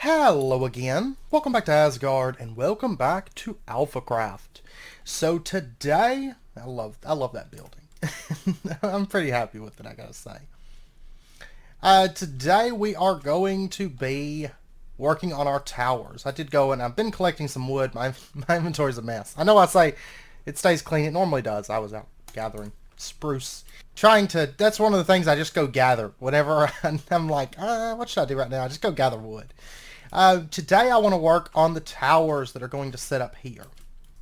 Hello again. Welcome back to Asgard and welcome back to Alphacraft. So today, I love that building. I'm pretty happy with it, I gotta say. Today we are going to be working on our towers. I did go and I've been collecting some wood. My inventory's a mess. I know I say it stays clean. It normally does. I was out gathering spruce. That's one of the things I just go gather. Whenever I'm like, what should I do right now? I just go gather wood. Today I want to work on the towers that are going to set up here.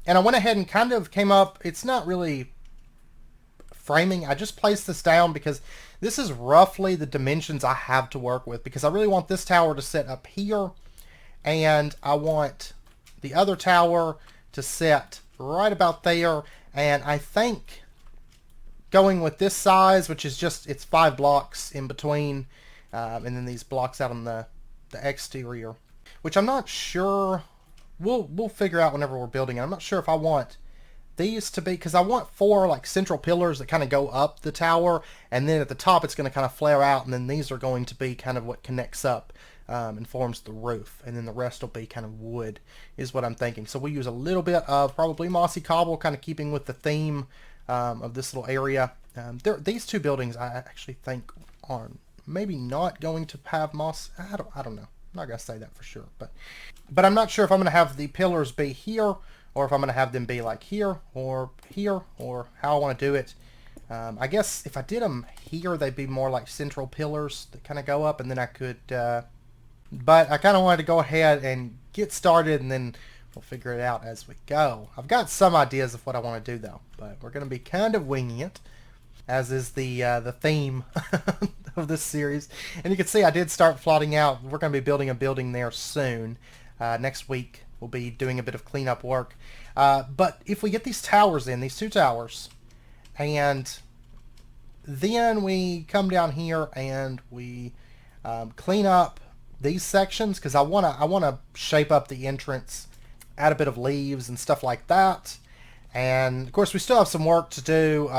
And I went ahead and kind of came up, it's not really framing, I just placed this down because this is roughly the dimensions I have to work with, because I really want this tower to sit up here, and I want the other tower to sit right about there, and I think going with this size, which is just, it's 5 blocks in between, and then these blocks out on the exterior, which I'm not sure, we'll figure out whenever we're building. I'm not sure if I want these to be, because I want 4 like central pillars that kind of go up the tower, and then at the top it's going to kind of flare out, and then these are going to be kind of what connects up and forms the roof, and then the rest will be kind of wood, is what I'm thinking. So we use a little bit of probably mossy cobble, kind of keeping with the theme of this little area. These 2 buildings I actually think are maybe not going to have moss. I don't know. I'm not going to say that for sure. But I'm not sure if I'm going to have the pillars be here, or if I'm going to have them be like here, or how I want to do it. I guess if I did them here, they'd be more like central pillars that kind of go up, and then I could... but I kind of wanted to go ahead and get started, and then we'll figure it out as we go. I've got some ideas of what I want to do, though, but we're going to be kind of winging it, as is the theme of this series. And you can see I did start plotting out. We're going to be building a building there soon. Next week we'll be doing a bit of cleanup work. But if we get these towers in, these 2 towers, and then we come down here and we clean up these sections, because I wanna shape up the entrance, add a bit of leaves and stuff like that. And of course we still have some work to do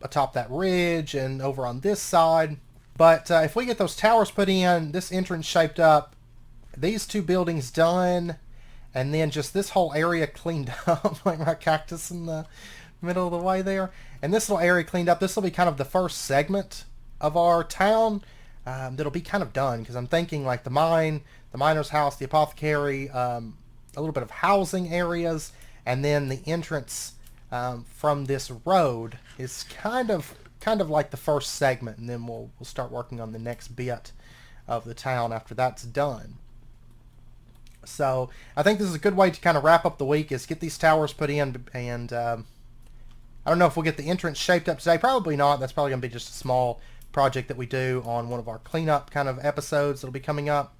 atop that ridge and over on this side. But if we get those towers put in, this entrance shaped up, these 2 buildings done, and then just this whole area cleaned up, like my cactus in the middle of the way there, and this little area cleaned up, this will be kind of the first segment of our town that'll be kind of done, because I'm thinking like the mine, the miner's house, the apothecary, a little bit of housing areas, and then the entrance from this road is kind of like the first segment, and then we'll start working on the next bit of the town after that's done. So I think this is a good way to kind of wrap up the week, is get these towers put in, and I don't know if we'll get the entrance shaped up today. Probably not. That's probably going to be just a small project that we do on one of our cleanup kind of episodes that'll be coming up,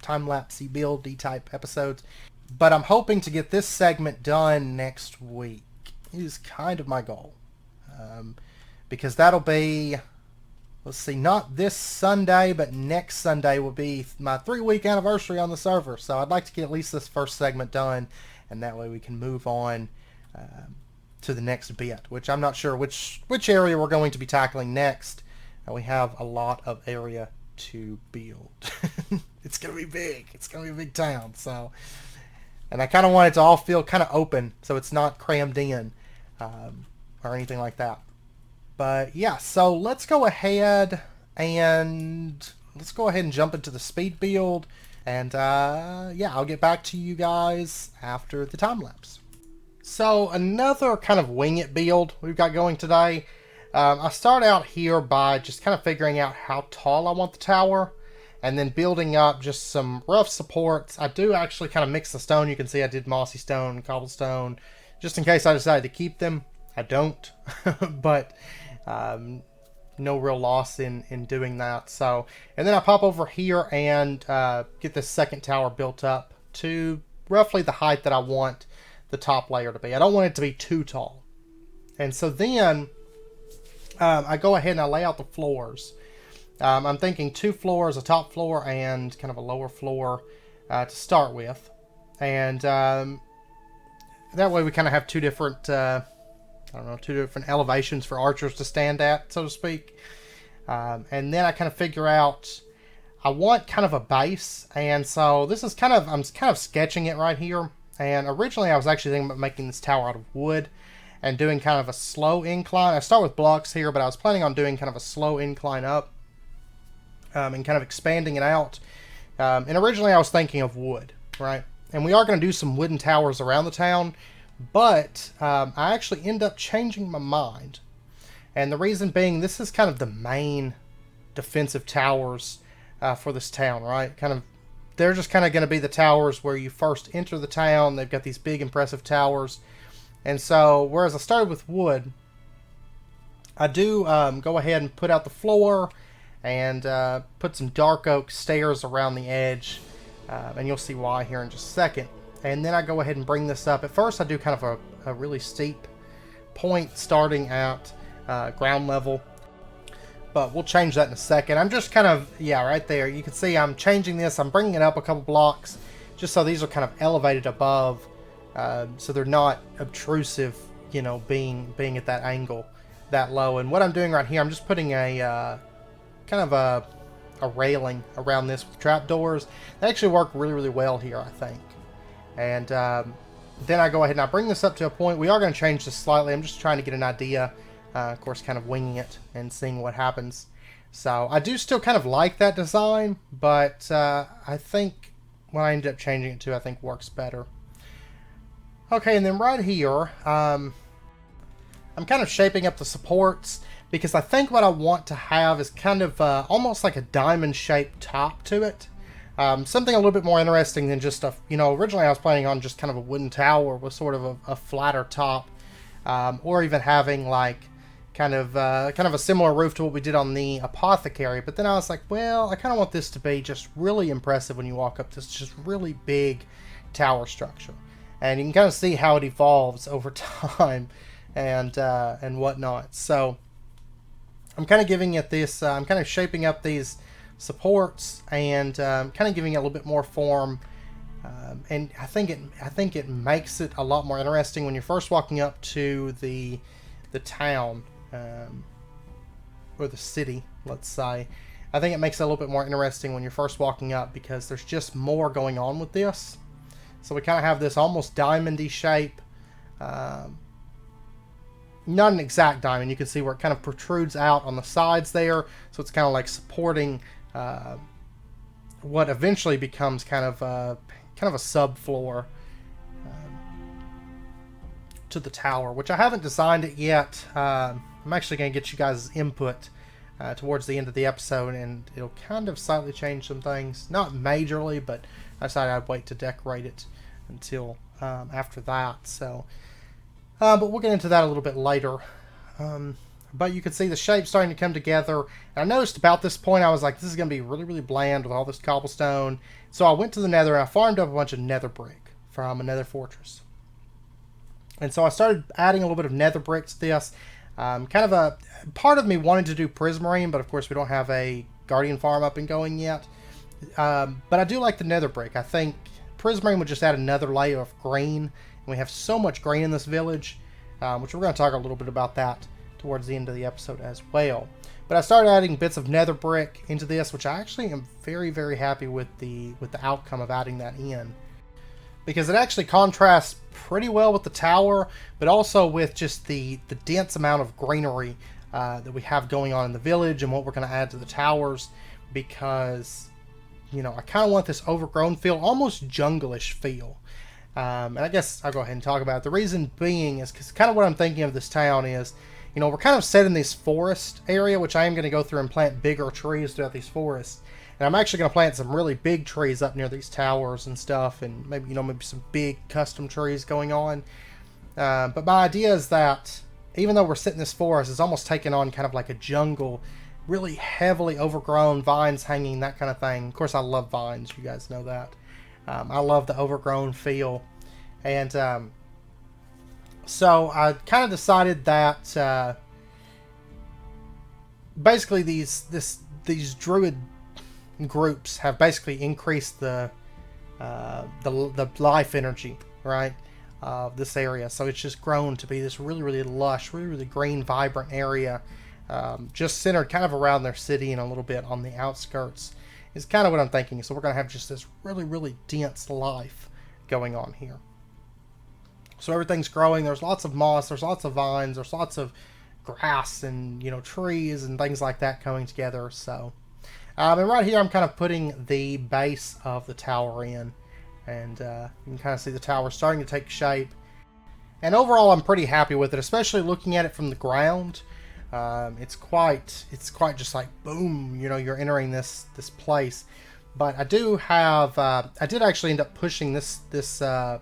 time-lapse-y build-y type episodes. But I'm hoping to get this segment done next week is kind of my goal. Because that'll be, let's see, not this Sunday, but next Sunday will be my 3-week anniversary on the server. So I'd like to get at least this first segment done, and that way we can move on to the next bit, which I'm not sure which area we're going to be tackling next. We have a lot of area to build. It's going to be big. It's going to be a big town. So, and I kind of want it to all feel kind of open, so it's not crammed in or anything like that. But yeah, so let's go ahead and jump into the speed build, and yeah, I'll get back to you guys after the time lapse. So another kind of wing it build we've got going today. I start out here by just kind of figuring out how tall I want the tower, and then building up just some rough supports. I do actually kind of mix the stone. You can see I did mossy stone, cobblestone, just in case I decided to keep them. I don't, but no real loss in doing that. So, and then I pop over here and get this second tower built up to roughly the height that I want the top layer to be. I don't want it to be too tall. And so then I go ahead and I lay out the floors. I'm thinking 2 floors, a top floor and kind of a lower floor to start with. And that way we kind of have 2 different... I don't know, 2 different elevations for archers to stand at, so to speak. And then I kind of figure out I want kind of a base, and so this is kind of, I'm kind of sketching it right here. And originally I was actually thinking about making this tower out of wood and doing kind of a slow incline. I start with blocks here, but I was planning on doing kind of a slow incline up and kind of expanding it out. And originally I was thinking of wood, right? And we are going to do some wooden towers around the town, but I actually end up changing my mind. And the reason being, this is kind of the main defensive towers for this town, right? They're just kind of going to be the towers where you first enter the town. They've got these big, impressive towers. And so, whereas I started with wood, I do go ahead and put out the floor and put some dark oak stairs around the edge. And you'll see why here in just a second. And then I go ahead and bring this up. At first, I do kind of a really steep point starting at ground level. But we'll change that in a second. I'm just kind of, yeah, right there. You can see I'm changing this. I'm bringing it up a couple blocks just so these are kind of elevated above. So they're not obtrusive, you know, being at that angle, that low. And what I'm doing right here, I'm just putting a kind of a railing around this with trapdoors. They actually work really, really well here, I think. And then I go ahead and I bring this up to a point. We are going to change this slightly. I'm just trying to get an idea. Of course, kind of winging it and seeing what happens. So I do still kind of like that design, but I think what I ended up changing it to, I think works better. Okay, and then right here, I'm kind of shaping up the supports because I think what I want to have is kind of almost like a diamond-shaped top to it. Something a little bit more interesting than just a, you know, originally I was planning on just kind of a wooden tower with sort of a flatter top, or even having like kind of a similar roof to what we did on the Apothecary. But then I was like, well, I kind of want this to be just really impressive when you walk up this just really big tower structure. And you can kind of see how it evolves over time and whatnot. So I'm kind of giving it this, I'm kind of shaping up these supports and kind of giving it a little bit more form. And I think it makes it a lot more interesting when you're first walking up to the town, or the city, let's say. I think it makes it a little bit more interesting when you're first walking up because there's just more going on with this. So we kind of have this almost diamond-y shape. Not an exact diamond. You can see where it kind of protrudes out on the sides there. So it's kind of like supporting what eventually becomes kind of a subfloor to the tower, which I haven't designed it yet. I'm actually going to get you guys' input towards the end of the episode, and it'll kind of slightly change some things. Not majorly, but I decided I'd wait to decorate it until after that. So, but we'll get into that a little bit later. But you can see the shape starting to come together. And I noticed about this point, I was like, this is going to be really, really bland with all this cobblestone. So I went to the nether and I farmed up a bunch of nether brick from a nether fortress. And so I started adding a little bit of nether brick to this. Kind of a part of me wanted to do prismarine, but of course we don't have a guardian farm up and going yet. But I do like the nether brick. I think prismarine would just add another layer of green. And we have so much green in this village, which we're going to talk a little bit about that towards the end of the episode as well. But I started adding bits of nether brick into this, which I actually am very, very happy with the outcome of adding that in. Because it actually contrasts pretty well with the tower, but also with just the dense amount of greenery that we have going on in the village and what we're going to add to the towers. Because, you know, I kind of want this overgrown feel, almost jungle-ish feel. And I guess I'll go ahead and talk about it. The reason being is because kind of what I'm thinking of this town is, you know, we're kind of set in this forest area, which I am going to go through and plant bigger trees throughout these forests. And I'm actually going to plant some really big trees up near these towers and stuff, and maybe, you know, maybe some big custom trees going on. But my idea is that even though we're sitting in this forest, it's almost taking on kind of like a jungle, really heavily overgrown, vines hanging, that kind of thing. Of course, I love vines. You guys know that. I love the overgrown feel. And so I kind of decided that basically these druid groups have basically increased the life energy, right, of this area. So it's just grown to be this really, really lush, really, really green, vibrant area, just centered kind of around their city and a little bit on the outskirts. is kind of what I'm thinking. So we're going to have just this really, really dense life going on here. So everything's growing. There's lots of moss. There's lots of vines. There's lots of grass and, you know, trees and things like that coming together. So, and right here I'm kind of putting the base of the tower in. And you can kind of see the tower starting to take shape. And overall I'm pretty happy with it, especially looking at it from the ground. It's quite just like boom, you know, you're entering this place. But I do have I did actually end up pushing the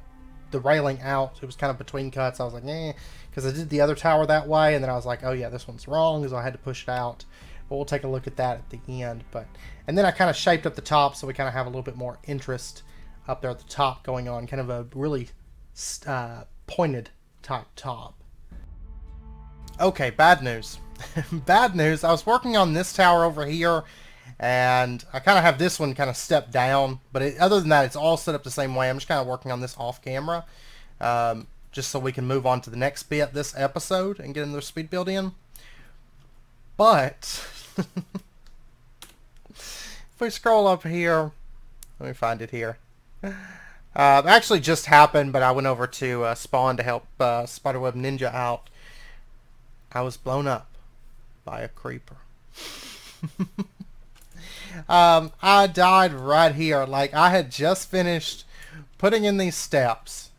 railing out. It was kind of between cuts. I was like, because I did the other tower that way, and then I was like, oh yeah, this one's wrong, so I had to push it out. But we'll take a look at that at the end. And then I kind of shaped up the top, so we kind of have a little bit more interest up there at the top going on, kind of a really pointed type top. Okay, bad news. Bad news. I was working on this tower over here, and I kind of have this one kind of stepped down, but other than that, it's all set up the same way. I'm just kind of working on this off camera, just so we can move on to the next bit this episode and get another speed build in. But if we scroll up here, let me find it here. Actually just happened, but I went over to Spawn to help Spiderweb Ninja out. I was blown up by a creeper. I died right here. Like, I had just finished putting in these steps,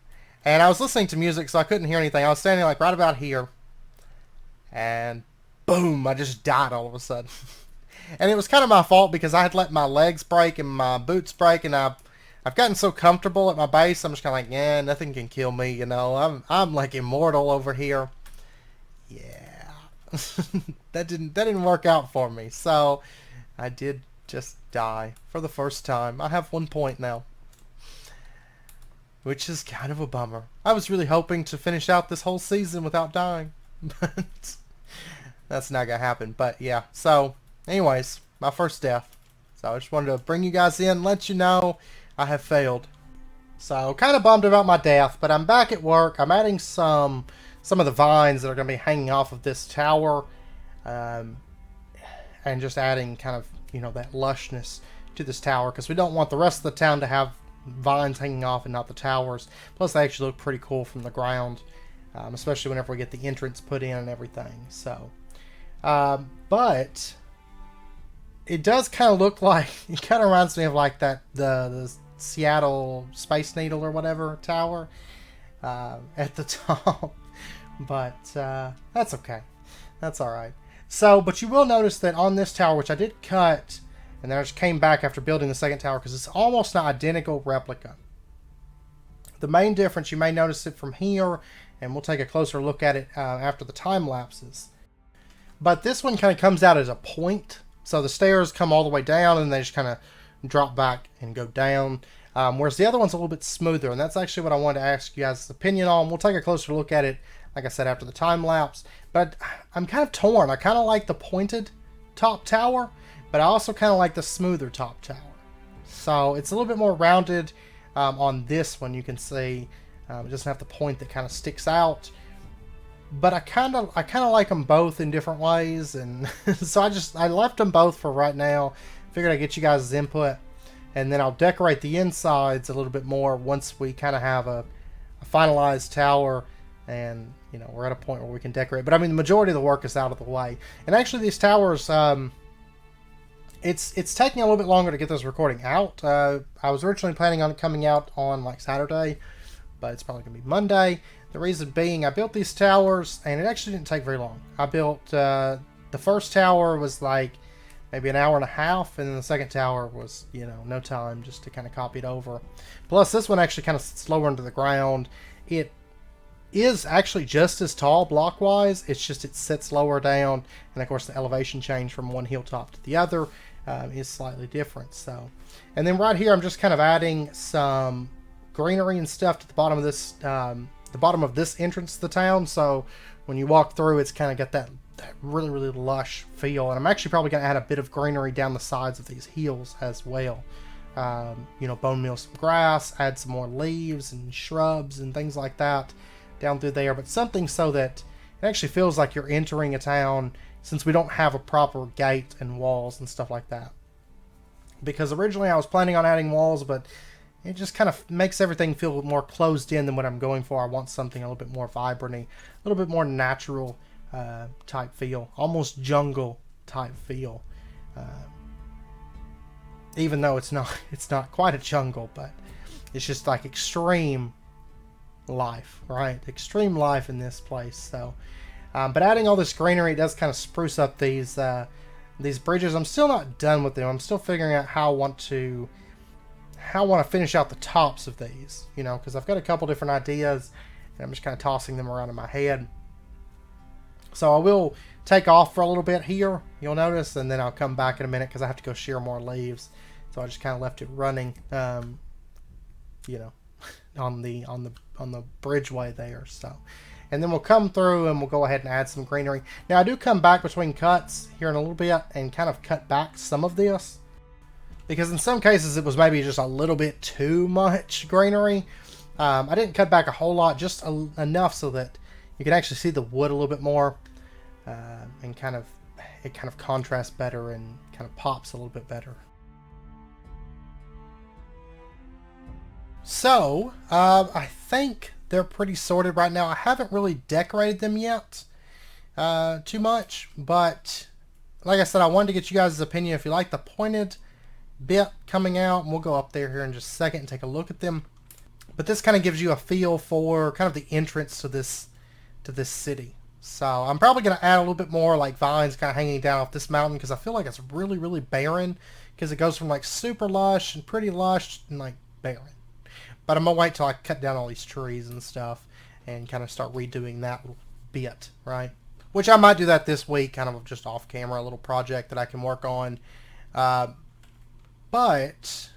and I was listening to music, so I couldn't hear anything. I was standing like right about here, and boom, I just died all of a sudden. And it was kind of my fault because I had let my legs break and my boots break, and I've gotten so comfortable at my base. I'm just kind of like, yeah, nothing can kill me, you know. I'm like immortal over here. Yeah. that didn't work out for me. So I did just die for the first time. I have 1 point now, which is kind of a bummer. I was really hoping to finish out this whole season without dying, but that's not gonna happen. But yeah, so anyways, my first death. So I just wanted to bring you guys in, let you know I have failed. So kind of bummed about my death, but I'm back at work. I'm adding some of the vines that are going to be hanging off of this tower, and just adding kind of, you know, that lushness to this tower, because we don't want the rest of the town to have vines hanging off and not the towers. Plus they actually look pretty cool from the ground, especially whenever we get the entrance put in and everything. So but it does kind of look like, it kind of reminds me of like that the Seattle Space Needle or whatever tower at the top. But that's okay. That's alright. So, but you will notice that on this tower, which I did cut, and then I just came back after building the second tower, because it's almost an identical replica. The main difference, you may notice it from here, and we'll take a closer look at it after the time lapses. But this one kind of comes out as a point. So the stairs come all the way down, and they just kind of drop back and go down. Whereas the other one's a little bit smoother, and that's actually what I wanted to ask you guys' opinion on. We'll take a closer look at it, like I said, after the time lapse. But I'm kind of torn. I kind of like the pointed top tower, but I also kind of like the smoother top tower. So it's a little bit more rounded on this one. You can see it doesn't have the point that kind of sticks out. But I kind of like them both in different ways, and so I left them both for right now. Figured I'd get you guys' input, and then I'll decorate the insides a little bit more once we kind of have a finalized tower, and you know, we're at a point where we can decorate. But I mean, the majority of the work is out of the way. And actually, these towers, it's taking a little bit longer to get this recording out. I was originally planning on it coming out on like Saturday, but it's probably gonna be Monday. The reason being, I built these towers, and it actually didn't take very long. I built the first tower was like maybe an hour and a half, and then the second tower was, you know, no time, just to kind of copy it over. Plus, this one actually kind of sits lower into the ground. It is actually just as tall block-wise. It's just it sits lower down, and of course the elevation change from one hilltop to the other is slightly different. So, and then right here, I'm just kind of adding some greenery and stuff to the bottom of this. The bottom of this entrance to the town, so when you walk through, it's kind of got that really, really lush feel. And I'm actually probably going to add a bit of greenery down the sides of these hills as well. You know, bone meal some grass, add some more leaves and shrubs and things like that down through there, but something so that it actually feels like you're entering a town, since we don't have a proper gate and walls and stuff like that. because originally I was planning on adding walls, but it just kind of makes everything feel more closed in than what I'm going for. I want something a little bit more vibrant, a little bit more natural type feel, almost jungle type feel. Even though it's not quite a jungle, but it's just like extreme life, right? Extreme life in this place. So, but adding all this greenery does kind of spruce up these bridges. I'm still not done with them. I'm still figuring out how I want to finish out the tops of these, you know, because I've got a couple different ideas and I'm just kind of tossing them around in my head. So I will take off for a little bit here, you'll notice, and then I'll come back in a minute because I have to go shear more leaves. So I just kind of left it running, you know, on the bridgeway there. So, and then we'll come through and we'll go ahead and add some greenery. Now I do come back between cuts here in a little bit and kind of cut back some of this, because in some cases it was maybe just a little bit too much greenery. I didn't cut back a whole lot, just enough so that you can actually see the wood a little bit more, and it kind of contrasts better and kind of pops a little bit better. So I think they're pretty sorted right now. I haven't really decorated them yet too much, but like I said, I wanted to get you guys' opinion if you like the pointed bit coming out, and we'll go up there here in just a second and take a look at them. But this kind of gives you a feel for kind of the entrance to this city. So I'm probably going to add a little bit more like vines kind of hanging down off this mountain, because I feel like it's really, really barren, because it goes from like super lush and pretty lush and like barren. But I'm going to wait till I cut down all these trees and stuff and kind of start redoing that little bit, right? Which I might do that this week, kind of just off camera, a little project that I can work on. But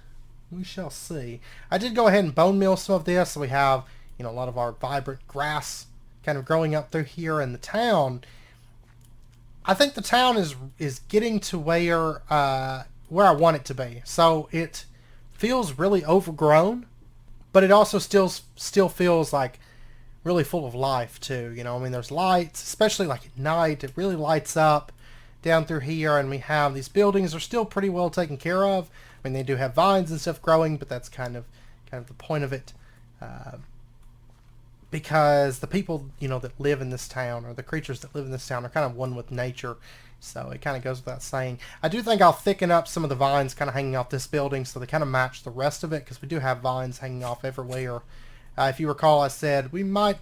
we shall see. I did go ahead and bone meal some of this, so we have, you know, a lot of our vibrant grass kind of growing up through here in the town. I think the town is getting to where I want it to be. So it feels really overgrown, but it also still feels like really full of life too. You know, I mean, there's lights, especially like at night. It really lights up down through here, and we have these buildings are still pretty well taken care of. I mean, they do have vines and stuff growing, but that's kind of the point of it, because the people, you know, that live in this town, or the creatures that live in this town, are kind of one with nature. So it kind of goes without saying. I do think I'll thicken up some of the vines kind of hanging off this building so they kind of match the rest of it, because we do have vines hanging off everywhere. If you recall, I said we might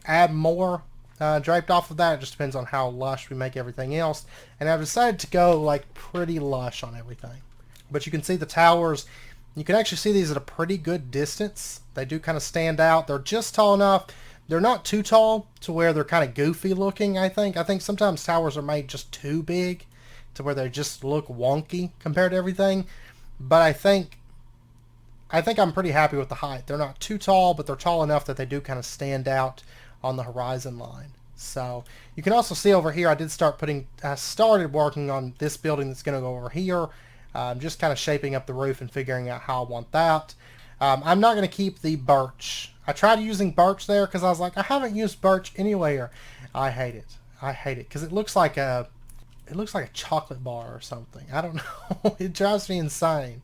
add more draped off of that. It just depends on how lush we make everything else. And I've decided to go like pretty lush on everything. But you can see the towers. You can actually see these at a pretty good distance. They do kind of stand out. They're just tall enough. They're not too tall to where they're kind of goofy looking, I think. I think sometimes towers are made just too big to where they just look wonky compared to everything. But I think I'm pretty happy with the height. They're not too tall, but they're tall enough that they do kind of stand out on the horizon line. So you can also see over here, I started working on this building that's going to go over here. Just kind of shaping up the roof and figuring out how I want that. I'm not going to keep the birch. I tried using birch there because I was like, I haven't used birch anywhere. I hate it. I hate it because it looks like a chocolate bar or something. I don't know. It drives me insane.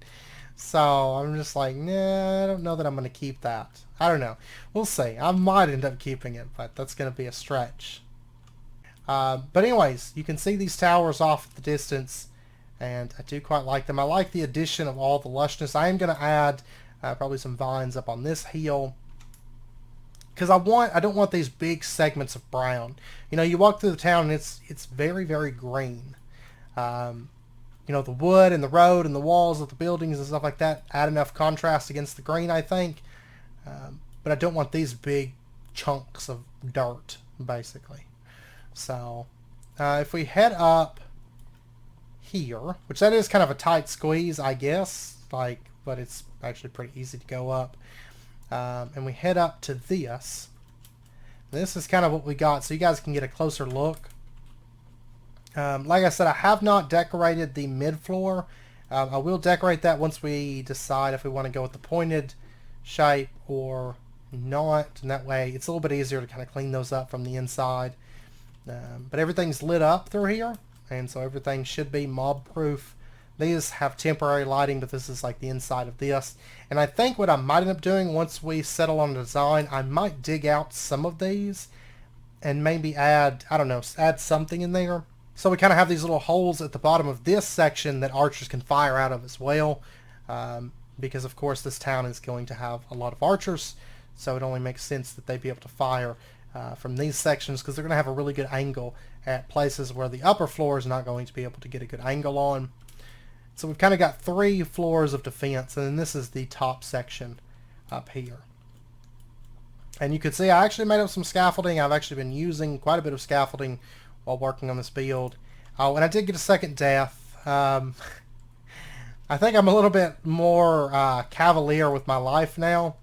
So I'm just like, nah, I don't know that I'm going to keep that. I don't know. We'll see. I might end up keeping it, but that's going to be a stretch. But anyways, you can see these towers off at the distance, and I do quite like them. I like the addition of all the lushness. I am going to add probably some vines up on this hill, because I don't want these big segments of brown. You know, you walk through the town and it's very, very green. You know, the wood and the road and the walls of the buildings and stuff like that add enough contrast against the green, I think. But I don't want these big chunks of dirt, basically. So if we head up here, which that is kind of a tight squeeze, I guess, but it's actually pretty easy to go up. And we head up to this. This is kind of what we got, so you guys can get a closer look. Like I said, I have not decorated the mid-floor. I will decorate that once we decide if we want to go with the pointed shape or not, and that way it's a little bit easier to kind of clean those up from the inside. But everything's lit up through here, and so everything should be mob-proof These have temporary lighting, but this is like the inside of this. And I think what I might end up doing once we settle on the design, I might dig out some of these and maybe add, I don't know, add something in there. So we kind of have these little holes at the bottom of this section that archers can fire out of as well. Because of course this town is going to have a lot of archers. So it only makes sense that they'd be able to fire from these sections, because they're going to have a really good angle at places where the upper floor is not going to be able to get a good angle on. So we've kind of got 3 floors of defense, and then this is the top section up here. And you can see I actually made up some scaffolding. I've actually been using quite a bit of scaffolding while working on this build. Oh, and I did get a second death. I think I'm a little bit more cavalier with my life now.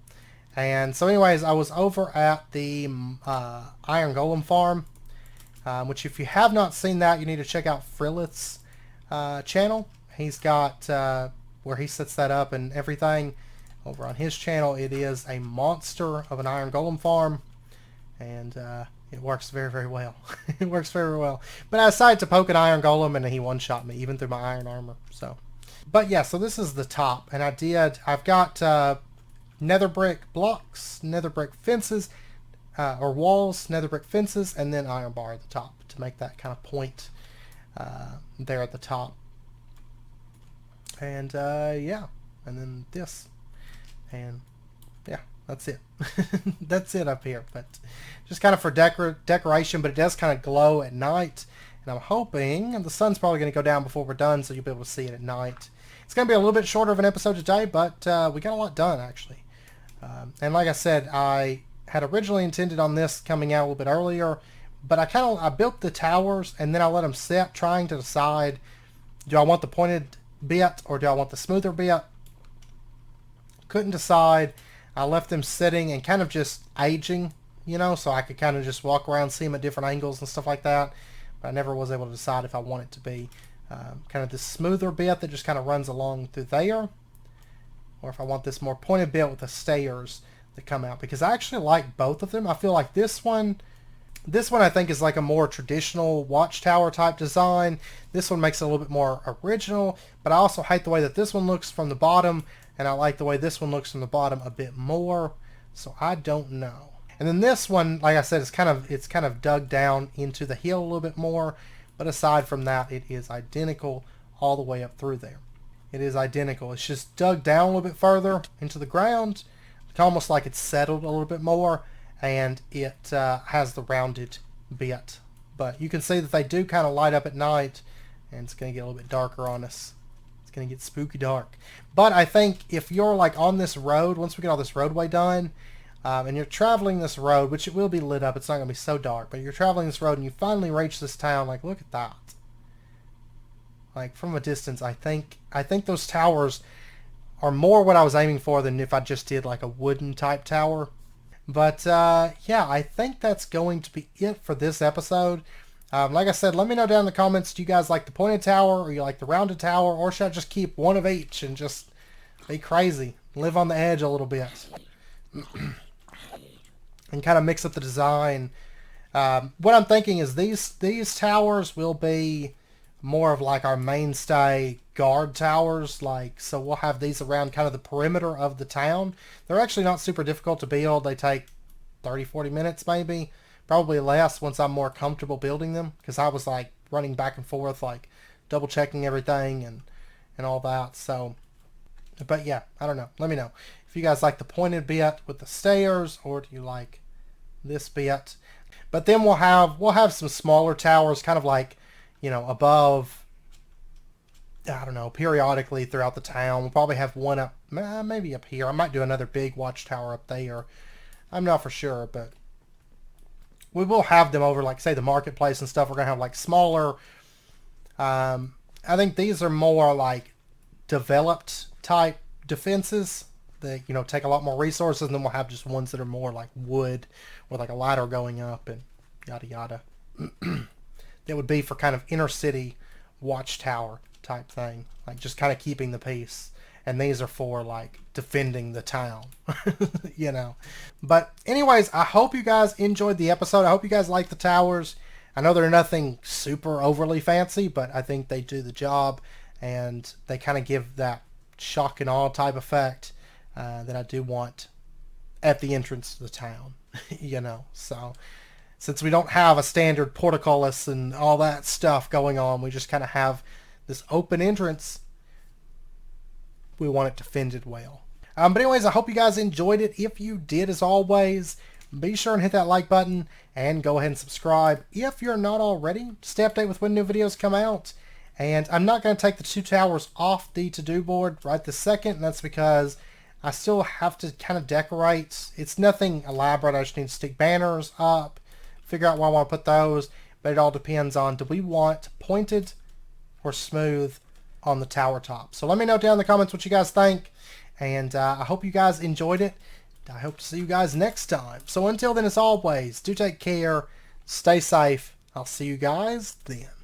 And so anyways, I was over at the Iron Golem farm, which if you have not seen that, you need to check out Frillith's channel. He's got where he sets that up and everything over on his channel. It is a monster of an Iron Golem farm, and it works very, very well. It works very, very well. But I decided to poke an Iron Golem, and he one-shot me, even through my iron armor. So, but yeah, so this is the top, and I've got nether brick blocks, nether brick fences, or walls, nether brick fences, and then iron bar at the top to make that kind of point there at the top. And yeah, and then this, and yeah, that's it. That's it up here. But just kind of for decoration, but it does kind of glow at night. And I'm hoping, and the sun's probably going to go down before we're done, so you'll be able to see it at night. It's going to be a little bit shorter of an episode today, but we got a lot done, actually. And like I said, I had originally intended on this coming out a little bit earlier, but I built the towers, and then I let them set, trying to decide, do I want the pointed bit or do I want the smoother bit? Couldn't decide. I left them sitting and kind of just aging, you know, so I could kind of just walk around, see them at different angles and stuff like that. But I never was able to decide if I want it to be kind of this smoother bit that just kind of runs along through there, or if I want this more pointed bit with the stairs that come out, because I actually like both of them. I feel like this one I think is like a more traditional watchtower type design. This one makes it a little bit more original, but I also hate the way that this one looks from the bottom, and I like the way this one looks from the bottom a bit more. So I don't know. And then this one, like I said, it's kind of dug down into the hill a little bit more, but aside from that, it is identical all the way up through there. It is identical. It's just dug down a little bit further into the ground. It's almost like it's settled a little bit more, and it has the rounded bit. But you can see that they do kind of light up at night, and it's going to get a little bit darker on us. It's going to get spooky dark. But I think if you're like on this road, once we get all this roadway done, and you're traveling this road, which it will be lit up, it's not going to be so dark, but you're traveling this road and you finally reach this town, like look at that. Like from a distance, I think those towers are more what I was aiming for than if I just did like a wooden type tower. But yeah, I think that's going to be it for this episode. Like I said, let me know down in the comments, do you guys like the pointed tower, or you like the rounded tower, or should I just keep one of each and just be crazy, live on the edge a little bit, and kind of mix up the design. What I'm thinking is these towers will be more of like our mainstay guard towers, like, so we'll have these around kind of the perimeter of the town. They're actually not super difficult to build. They take 30-40 minutes maybe, probably less once I'm more comfortable building them, because I was like running back and forth, like double checking everything and all that. So, but yeah, I don't know, let me know if you guys like the pointed bit with the stairs, or do you like this bit. But then we'll have some smaller towers, kind of like, you know, above, I don't know, periodically throughout the town. We'll probably have one up, maybe up here. I might do another big watchtower up there. I'm not for sure, but we will have them over, like, say, the marketplace and stuff. We're going to have, like, smaller, I think these are more, like, developed type defenses that, you know, take a lot more resources, and then we'll have just ones that are more, like, wood with, like, a ladder going up and yada yada. That would be for kind of inner city watchtower type thing, like just kind of keeping the peace. And these are for like defending the town, you know. But anyways, I hope you guys enjoyed the episode. I hope you guys like the towers. I know they're nothing super overly fancy, but I think they do the job. and they kind of give that shock and awe type effect that I do want at the entrance to the town. You know, so since we don't have a standard portcullis and all that stuff going on, we just kind of have this open entrance. We want it defended well. But anyways, I hope you guys enjoyed it. If you did, as always, be sure and hit that like button and go ahead and subscribe if you're not already. Stay updated with when new videos come out. And I'm not going to take the 2 towers off the to-do board right this second. And that's because I still have to kind of decorate. It's nothing elaborate. I just need to stick banners up, figure out where I want to put those. But it all depends on, do we want pointed or smooth on the tower top? So let me know down in the comments what you guys think. And I hope you guys enjoyed it. I hope to see you guys next time. So until then, as always, do take care. Stay safe. I'll see you guys then.